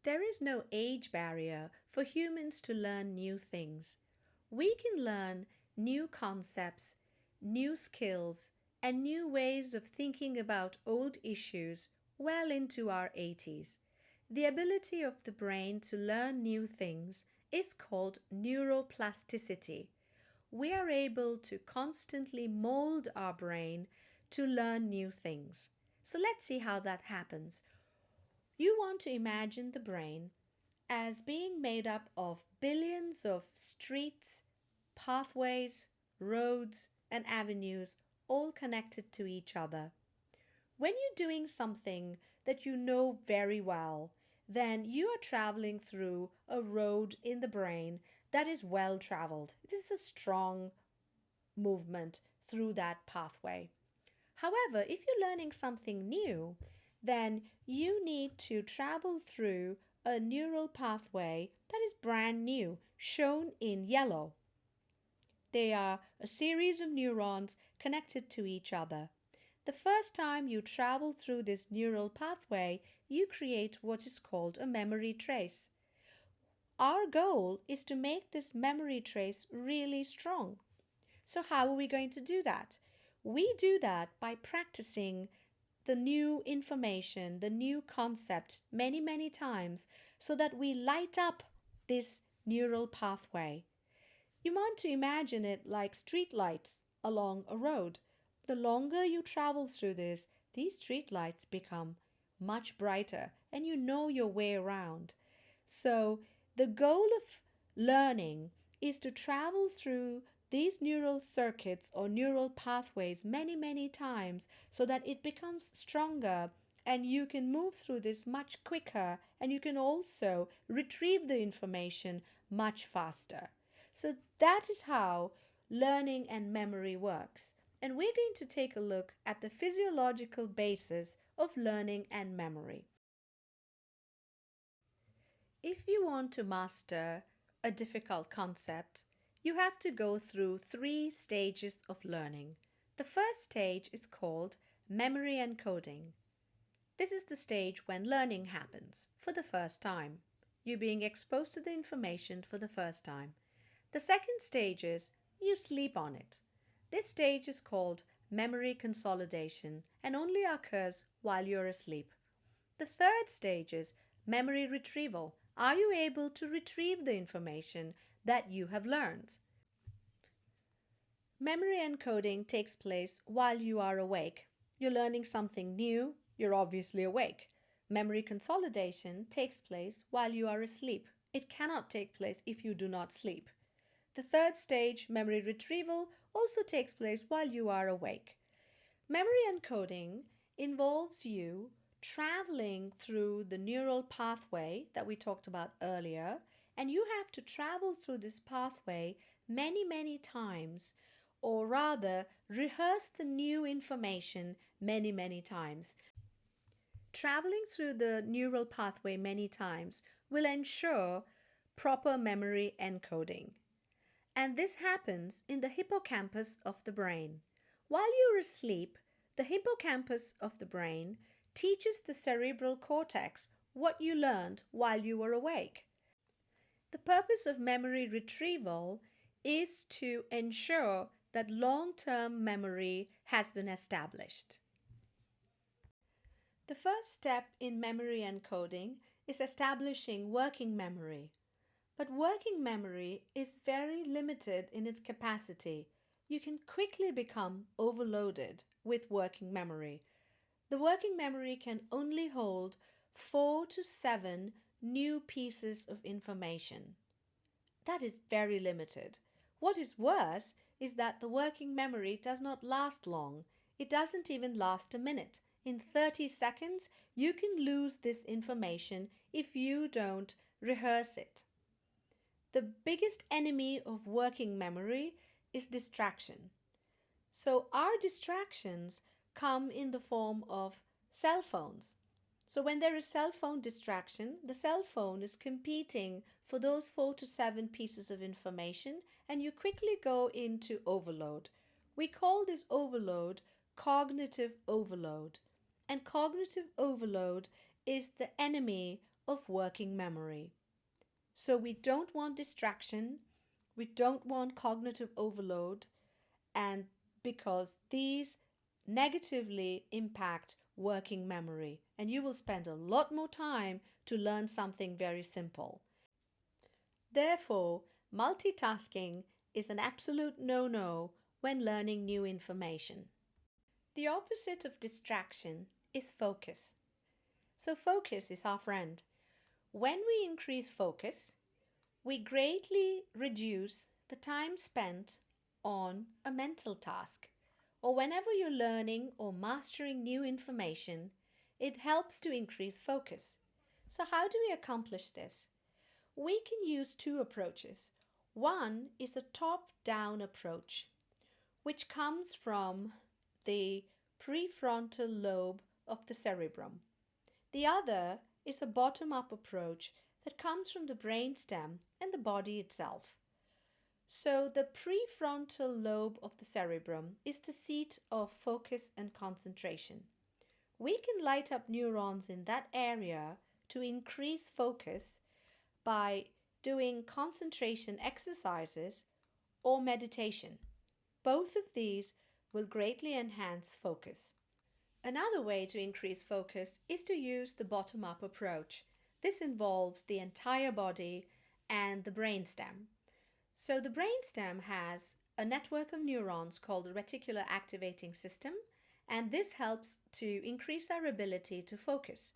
There is no age barrier for humans to learn new things. We can learn new concepts, new skills, and new ways of thinking about old issues well into our 80s. The ability of the brain to learn new things is called neuroplasticity. We are able to constantly mold our brain to learn new things. So let's see how that happens. You want to imagine the brain as being made up of billions of streets, pathways, roads, and avenues all connected to each other. When you're doing something that you know very well, then you are traveling through a road in the brain that is well traveled. This is a strong movement through that pathway. However, if you're learning something new, then you need to travel through a neural pathway that is brand new, shown in yellow. They are a series of neurons connected to each other. The first time you travel through this neural pathway, you create what is called a memory trace. Our goal is to make this memory trace really strong. So, how are we going to do that? We do that by practicing the new information, the new concept many, many times so that we light up this neural pathway. You want to imagine it like street lights along a road. The longer you travel through this, these street lights become much brighter and you know your way around. So, the goal of learning is to travel through these neural circuits or neural pathways many, many times so that it becomes stronger and you can move through this much quicker and you can also retrieve the information much faster. So that is how learning and memory works. And we're going to take a look at the physiological basis of learning and memory. If you want to master a difficult concept, you have to go through 3 stages of learning. The first stage is called memory encoding. This is the stage when learning happens for the first time. You're being exposed to the information for the first time. The second stage is you sleep on it. This stage is called memory consolidation and only occurs while you're asleep. The third stage is memory retrieval. Are you able to retrieve the information that you have learned? Memory encoding takes place while you are awake. You're learning something new, you're obviously awake. Memory consolidation takes place while you are asleep. It cannot take place if you do not sleep. The third stage, memory retrieval, also takes place while you are awake. Memory encoding involves you traveling through the neural pathway that we talked about earlier, and you have to travel through this pathway many, many times, or rather, rehearse the new information many, many times. Traveling through the neural pathway many times will ensure proper memory encoding. And this happens in the hippocampus of the brain. While you're asleep, the hippocampus of the brain teaches the cerebral cortex what you learned while you were awake. The purpose of memory retrieval is to ensure that long-term memory has been established. The first step in memory encoding is establishing working memory. But working memory is very limited in its capacity. You can quickly become overloaded with working memory. The working memory can only hold 4 to 7 new pieces of information. That is very limited. What is worse is that the working memory does not last long. It doesn't even last a minute. In 30 seconds, you can lose this information if you don't rehearse it. The biggest enemy of working memory is distraction. So our distractions come in the form of cell phones. So when there is cell phone distraction, the cell phone is competing for those 4 to 7 pieces of information and you quickly go into overload. We call this overload cognitive overload. And cognitive overload is the enemy of working memory. So we don't want distraction, we don't want cognitive overload, and because these negatively impact working memory, and you will spend a lot more time to learn something very simple. Therefore, multitasking is an absolute no-no when learning new information. The opposite of distraction is focus. So focus is our friend. When we increase focus, we greatly reduce the time spent on a mental task. Or whenever you're learning or mastering new information, it helps to increase focus. So how do we accomplish this? We can use two approaches. One is a top-down approach, which comes from the prefrontal lobe of the cerebrum. The other is a bottom-up approach that comes from the brainstem and the body itself. So the prefrontal lobe of the cerebrum is the seat of focus and concentration. We can light up neurons in that area to increase focus by doing concentration exercises or meditation. Both of these will greatly enhance focus. Another way to increase focus is to use the bottom-up approach. This involves the entire body and the brainstem. So the brainstem has a network of neurons called the reticular activating system, and this helps to increase our ability to focus.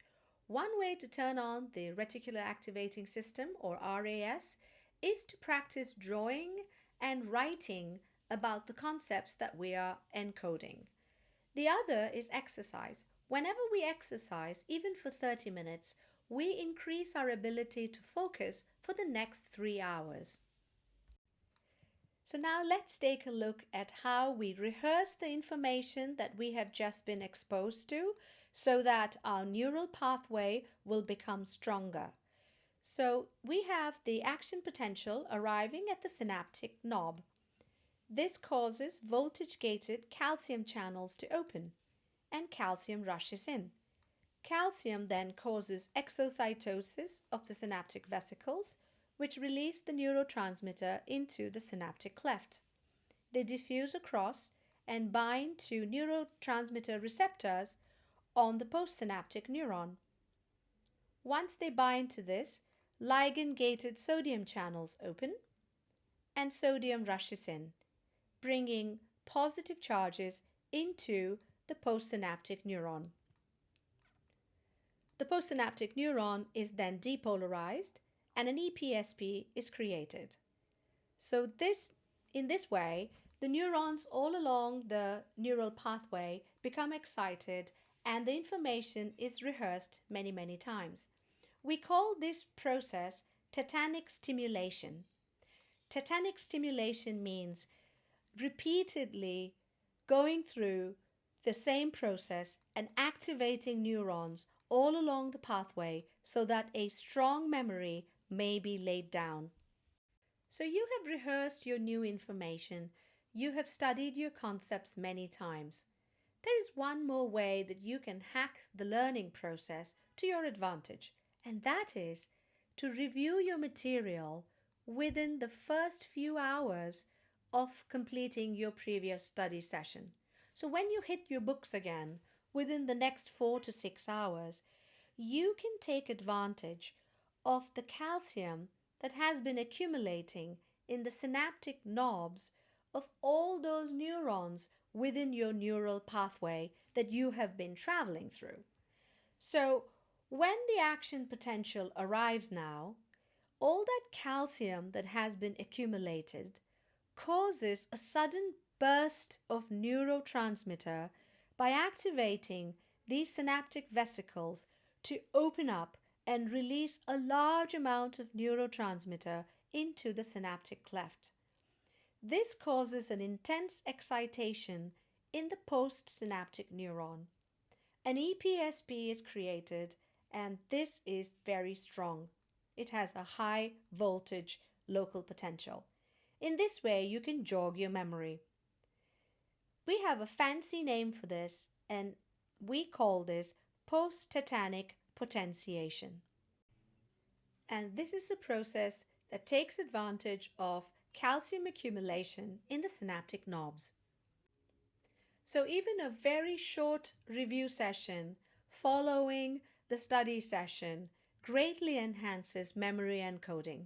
One way to turn on the reticular activating system, or RAS, is to practice drawing and writing about the concepts that we are encoding. The other is exercise. Whenever we exercise, even for 30 minutes, we increase our ability to focus for the next 3 hours. So now let's take a look at how we rehearse the information that we have just been exposed to so that our neural pathway will become stronger. So we have the action potential arriving at the synaptic knob. This causes voltage-gated calcium channels to open, and calcium rushes in. Calcium then causes exocytosis of the synaptic vesicles, which release the neurotransmitter into the synaptic cleft. They diffuse across and bind to neurotransmitter receptors on the postsynaptic neuron. Once they bind to this, ligand-gated sodium channels open, and sodium rushes in, bringing positive charges into the postsynaptic neuron. The postsynaptic neuron is then depolarized and an EPSP is created. So in this way, the neurons all along the neural pathway become excited and the information is rehearsed many, many times. We call this process tetanic stimulation. Tetanic stimulation means repeatedly going through the same process and activating neurons all along the pathway so that a strong memory may be laid down. So you have rehearsed your new information. You have studied your concepts many times. There is one more way that you can hack the learning process to your advantage, and that is to review your material within the first few hours of completing your previous study session. So when you hit your books again within the next 4 to 6 hours, you can take advantage of the calcium that has been accumulating in the synaptic knobs of all those neurons within your neural pathway that you have been traveling through. So when the action potential arrives now, all that calcium that has been accumulated causes a sudden burst of neurotransmitter by activating these synaptic vesicles to open up and release a large amount of neurotransmitter into the synaptic cleft. This causes an intense excitation in the postsynaptic neuron. An EPSP is created, and this is very strong. It has a high voltage local potential. In this way, you can jog your memory. We have a fancy name for this, and we call this post-tetanic potentiation. And this is a process that takes advantage of calcium accumulation in the synaptic knobs. So even a very short review session following the study session greatly enhances memory encoding.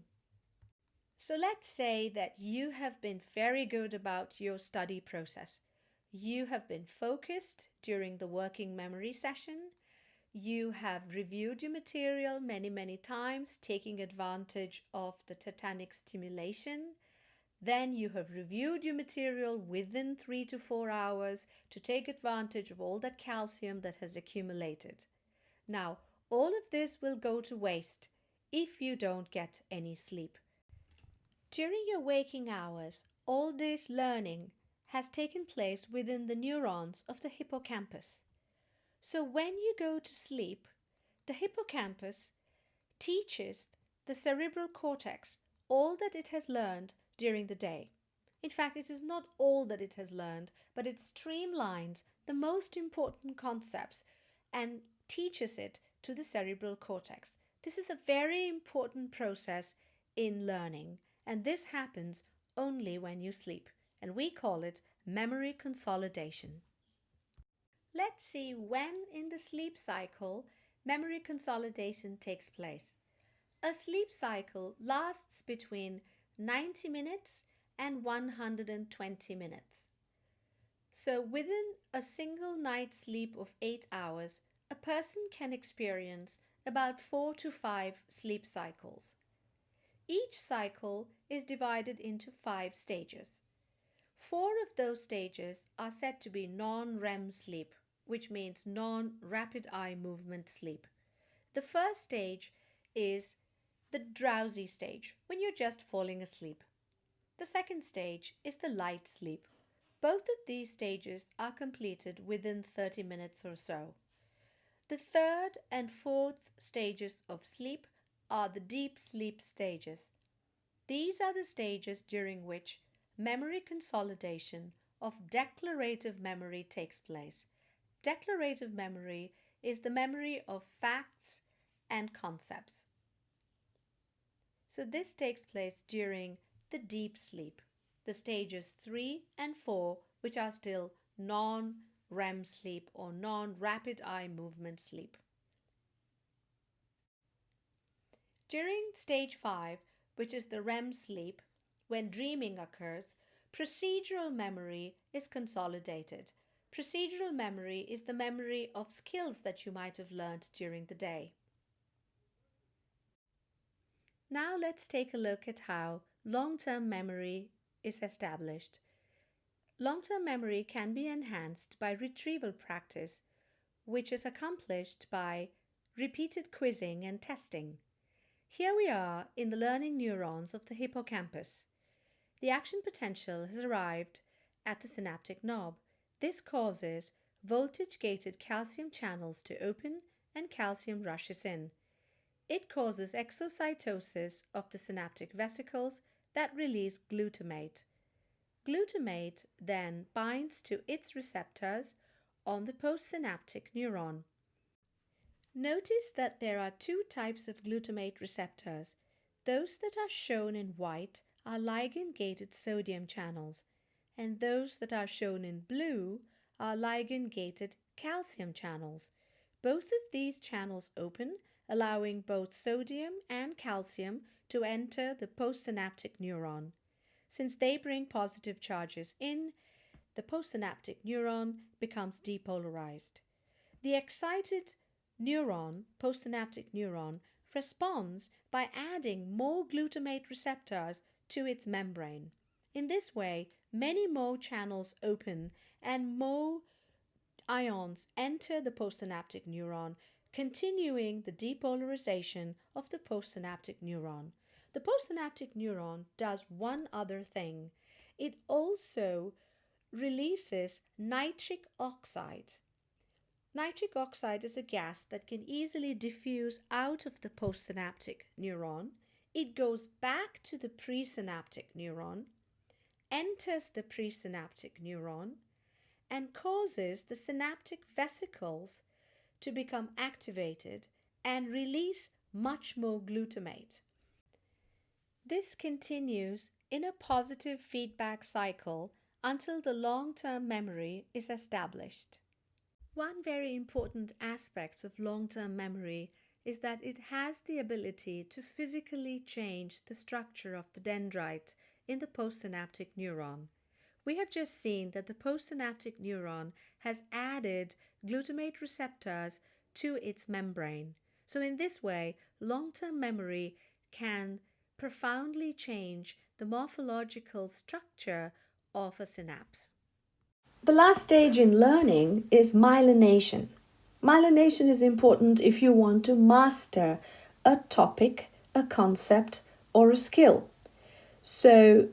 So let's say that you have been very good about your study process. You have been focused during the working memory session. You have reviewed your material many times, taking advantage of the tetanic stimulation. Then you have reviewed your material within 3 to 4 hours to take advantage of all that calcium that has accumulated. Now, all of this will go to waste if you don't get any sleep. During your waking hours, all this learning has taken place within the neurons of the hippocampus. So when you go to sleep, the hippocampus teaches the cerebral cortex all that it has learned during the day. In fact, it is not all that it has learned, but it streamlines the most important concepts and teaches it to the cerebral cortex. This is a very important process in learning, and this happens only when you sleep, and we call it memory consolidation. Let's see when in the sleep cycle memory consolidation takes place. A sleep cycle lasts between 90 minutes and 120 minutes. So within a single night's sleep of 8 hours, a person can experience about 4 to 5 sleep cycles. Each cycle is divided into 5 stages. 4 of those stages are said to be non-REM sleep, which means non-rapid eye movement sleep. The first stage is the drowsy stage, when you're just falling asleep. The second stage is the light sleep. Both of these stages are completed within 30 minutes or so. The third and fourth stages of sleep are the deep sleep stages. These are the stages during which memory consolidation of declarative memory takes place. Declarative memory is the memory of facts and concepts. So this takes place during the deep sleep, the stages 3 and 4, which are still non-REM sleep or non-rapid eye movement sleep. During stage 5, which is the REM sleep, when dreaming occurs, procedural memory is consolidated. Procedural memory is the memory of skills that you might have learned during the day. Now let's take a look at how long-term memory is established. Long-term memory can be enhanced by retrieval practice, which is accomplished by repeated quizzing and testing. Here we are in the learning neurons of the hippocampus. The action potential has arrived at the synaptic knob. This causes voltage-gated calcium channels to open and calcium rushes in. It causes exocytosis of the synaptic vesicles that release glutamate. Glutamate then binds to its receptors on the postsynaptic neuron. Notice that there are 2 types of glutamate receptors. Those that are shown in white are ligand-gated sodium channels, and those that are shown in blue are ligand-gated calcium channels. Both of these channels open, allowing both sodium and calcium to enter the postsynaptic neuron. Since they bring positive charges in, the postsynaptic neuron becomes depolarized. The excited neuron, postsynaptic neuron, responds by adding more glutamate receptors to its membrane. In this way, many more channels open and more ions enter the postsynaptic neuron, continuing the depolarization of the postsynaptic neuron. The postsynaptic neuron does one other thing. It also releases nitric oxide. Nitric oxide is a gas that can easily diffuse out of the postsynaptic neuron. It goes back to the presynaptic neuron, enters the presynaptic neuron, and causes the synaptic vesicles to become activated and release much more glutamate. This continues in a positive feedback cycle until the long-term memory is established. One very important aspect of long-term memory is that it has the ability to physically change the structure of the dendrite in the postsynaptic neuron. We have just seen that the postsynaptic neuron has added glutamate receptors to its membrane. So in this way, long-term memory can profoundly change the morphological structure of a synapse. The last stage in learning is myelination. Myelination is important if you want to master a topic, a concept, or a skill. So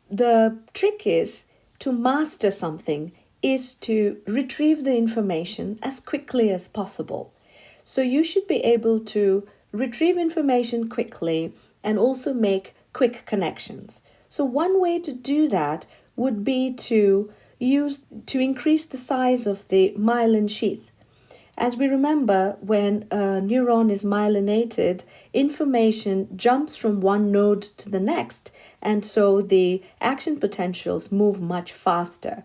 the trick is to master something is to retrieve the information as quickly as possible. So you should be able to retrieve information quickly and also make quick connections. So one way to do that would be to increase the size of the myelin sheath. As we remember, when a neuron is myelinated, information jumps from one node to the next, and so the action potentials move much faster.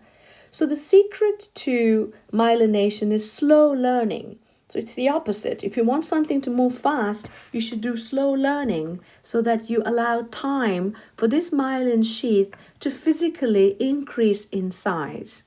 So the secret to myelination is slow learning. So it's the opposite. If you want something to move fast, you should do slow learning so that you allow time for this myelin sheath to physically increase in size.